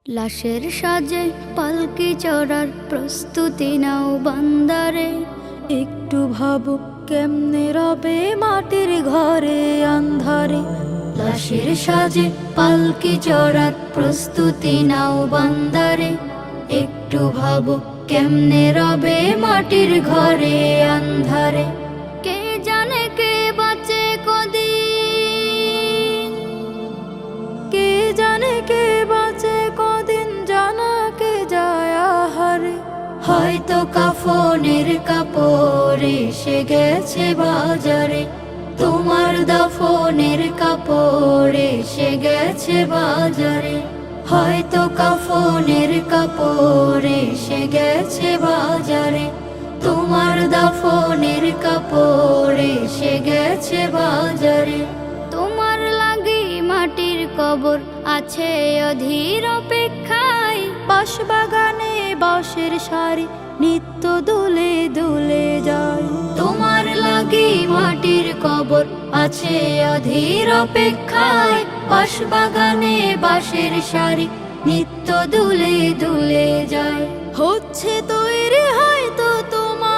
লাশের সাজে পালকি চড়ার প্রস্তুতি নাও বান্দারে। একটু ভাবো কেমনে রবে মাটির ঘরে আন্ধারে। লাশের সাজে পালকি চড়ার প্রস্তুতি নাও বান্দারে। একটু ভাবো কেমনে রবে মাটির ঘরে আন্ধারে। কে জানে কে বাঁচে কদিন, কে জানে কে বাঁচে কদিন, জানা কে যায় আহারে। হয়তো কাফনের কাপড় এসে গেছে বাজারে। তোমার দাফনের কাপড় এসে গেছে বাজারে। হয়তো কাফনের কাপড় এসে গেছে বাজারে। তোমার দাফনের কাপড় এসে গেছে বাজারে। তোমার লাগি মাটির কবর আছে অধীর অপেক্ষায়। বাঁশবাগানে বাঁশের সারি নিত্য দুলে দুলে যায়। তোমার লাগি মাটির কবর আছে অধীর অপেক্ষায়। বাঁশবাগানে বাঁশের সারি নিত্য দুলে দুলে যায়। হচ্ছে তৈরি হয়তো তোমার,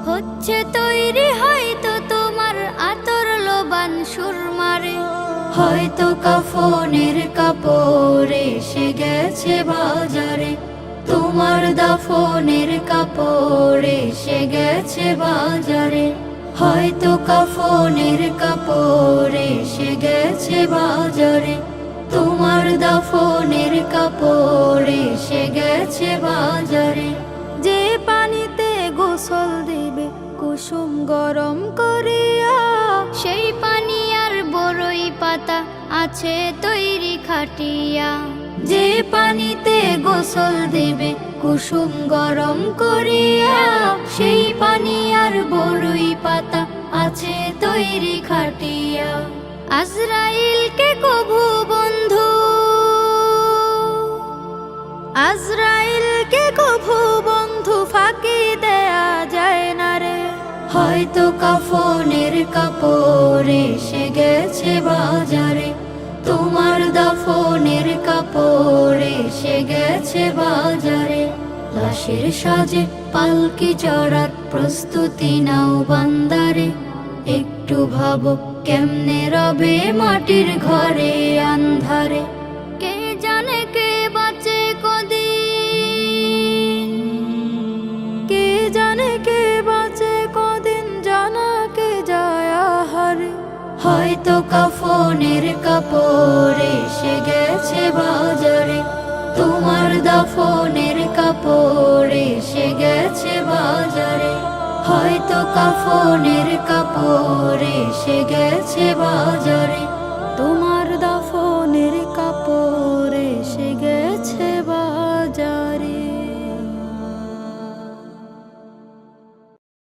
হচ্ছে তৈরি হয়তো তোমার আতর লোবান সুরমারে। হয়তো কাফনের কাপড় এসে গেছে বাজারে। তোমার দাফনের কাপড় এসে গেছে বাজারে। হয়তো কাফনের কাপড় এসে গেছে বাজারে। তোমার দাফনের কাপড় এসে গেছে বাজারে। যে পানিতে গোসল দিবে কুসুম গরম করিয়া, সেই পানি আর বড়ই পাতা আছে তৈরি খাটিয়া। যে পানিতে গোসল দেবে কুসুম গরম করিয়া, সেই পানি আর বড়ই পাতা আছে তৈরি খাটিয়া। আজরাইলকে কভু বন্ধু, আজরাইলকে কভু বন্ধু ফাঁকি দেয়া যায় না রে। হয়তো কাফনের কাপড় এসে গেছে বাজারে। তোমার দাফনের কাপড় এসে গেছে বাজারে। লাশের সাজে পালকি চড়ার প্রস্তুতি নাও বান্দারে। একটু ভাবো কেমনে রবে মাটির ঘরে আন্ধারে। কে জানে কে বাঁচে কদিন, কে জানে কে বাঁচে কদিন, জানা কে যায় আহারে। হয়তো কাফনের কাপড় এসে গেছে বাজারে। তোমার দাফনের কাপড় এসে গেছে বাজারে। হয়তো কাফনের কাপড় এসে গেছে বাজারে।